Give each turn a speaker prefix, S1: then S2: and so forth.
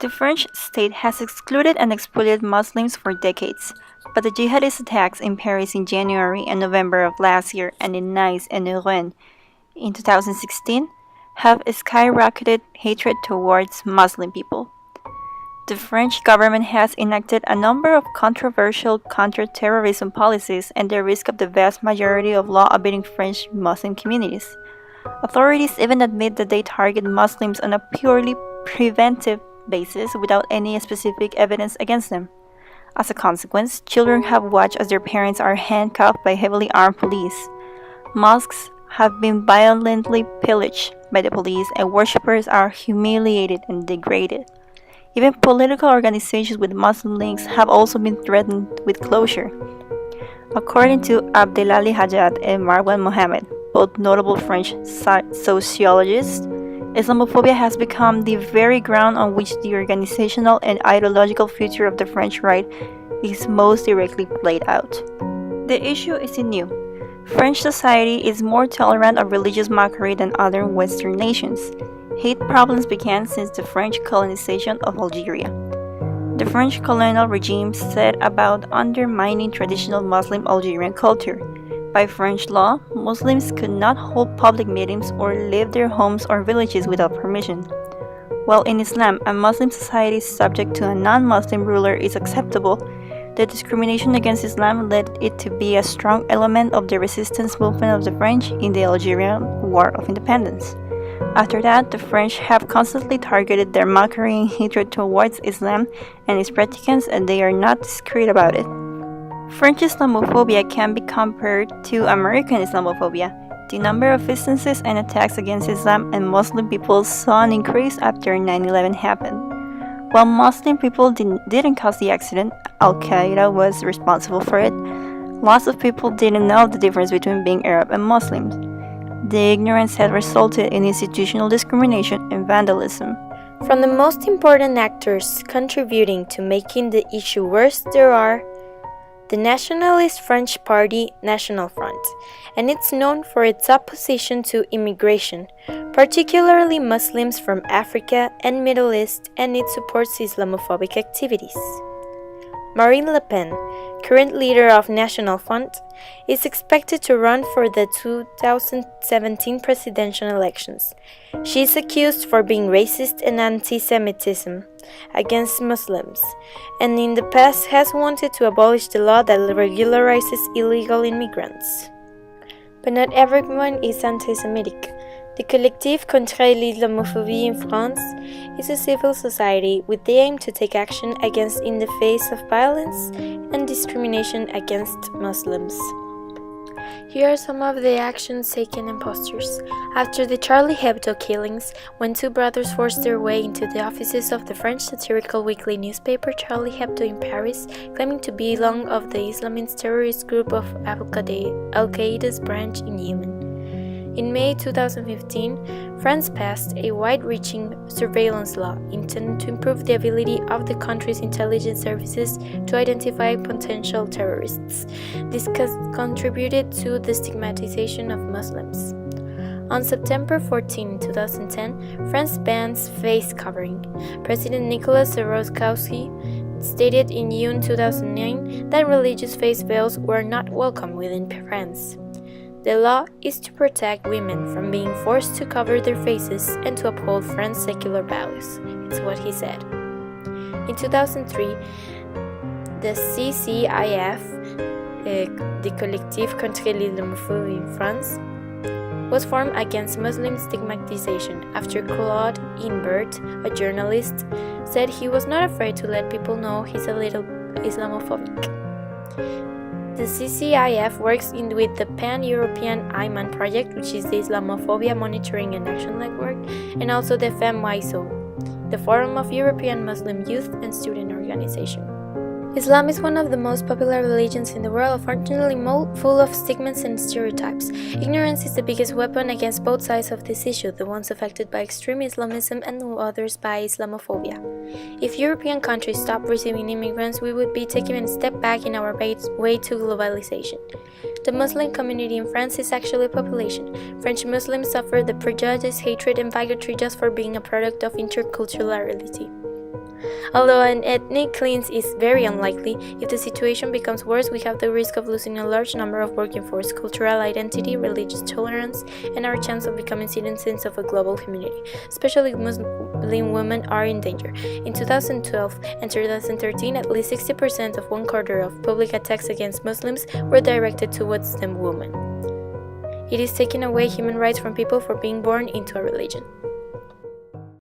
S1: The French state has excluded and exploited Muslims for decades, but the jihadist attacks in Paris in January and November of last year and in Nice and Rouen in 2016 have skyrocketed hatred towards Muslim people. The French government has enacted a number of controversial counter-terrorism policies at the risk of the vast majority of law-abiding French Muslim communities. Authorities even admit that they target Muslims on a purely preventive basis without any specific evidence against them. As a consequence, children have watched as their parents are handcuffed by heavily armed police. Mosques have been violently pillaged by the police and worshippers are humiliated and degraded. Even political organizations with Muslim links have also been threatened with closure. According to Abdelali Hajjat and Marwan Mohamed, both notable French sociologists, Islamophobia has become the very ground on which the organizational and ideological future of the French right is most directly played out. The issue isn't new. French society is more tolerant of religious mockery than other Western nations. Hate problems began since the French colonization of Algeria. The French colonial regime set about undermining traditional Muslim Algerian culture. By French law, Muslims could not hold public meetings or leave their homes or villages without permission. While in Islam, a Muslim society subject to a non-Muslim ruler is acceptable, the discrimination against Islam led it to be a strong element of the resistance movement of the French in the Algerian War of Independence. After that, the French have constantly targeted their mockery and hatred towards Islam and its practicants, and they are not discreet about it. French Islamophobia can be compared to American Islamophobia. The number of instances and attacks against Islam and Muslim people saw an increase after 9/11 happened. While Muslim people didn't cause the accident, Al-Qaeda was responsible for it. Lots of people didn't know the difference between being Arab and Muslims. The ignorance had resulted in institutional discrimination and vandalism.
S2: From the most important actors contributing to making the issue worse, there are the nationalist French party National Front, and it's known for its opposition to immigration, particularly Muslims from Africa and Middle East, and it supports Islamophobic activities. Marine Le Pen, current leader of National Front, is expected to run for the 2017 presidential elections. She is accused for being racist and anti-Semitism against Muslims, and in the past has wanted to abolish the law that regularizes illegal immigrants. But not everyone is anti-Semitic. The Collectif contre l'Islamophobie in France is a civil society with the aim to take action against in the face of violence and discrimination against Muslims. Here are some of the actions taken and posters. After the Charlie Hebdo killings, when two brothers forced their way into the offices of the French satirical weekly newspaper Charlie Hebdo in Paris, claiming to belong of the Islamist terrorist group of Al-Qaeda's branch in Yemen. In May 2015, France passed a wide-reaching surveillance law intended to improve the ability of the country's intelligence services to identify potential terrorists. This contributed to the stigmatization of Muslims. On September 14, 2010, France bans face covering. President Nicolas Sarkozy stated in June 2009 that religious face veils were not welcome within France. The law is to protect women from being forced to cover their faces and to uphold France's secular values. It's what he said. In 2003, the CCIF, the Collectif contre l'Islamophobie in France, was formed against Muslim stigmatization after Claude Imbert, a journalist, said he was not afraid to let people know he's a little Islamophobic. The CCIF works with the Pan-European IMAN project, which is the Islamophobia Monitoring and Action Network, and also the FEMYSO, the Forum of European Muslim Youth and Student Organization. Islam is one of the most popular religions in the world, unfortunately full of stigmas and stereotypes. Ignorance is the biggest weapon against both sides of this issue, the ones affected by extreme Islamism and the others by Islamophobia. If European countries stop receiving immigrants, we would be taking a step back in our way to globalization. The Muslim community in France is actually a population. French Muslims suffer the prejudice, hatred, and bigotry just for being a product of interculturality. Although an ethnic cleanse is very unlikely, if the situation becomes worse, we have the risk of losing a large number of working force, cultural identity, religious tolerance, and our chance of becoming citizens of a global community. Especially Muslim women are in danger. In 2012 and 2013, at least 60% of 1/4 of public attacks against Muslims were directed towards them women. It is taking away human rights from people for being born into a religion.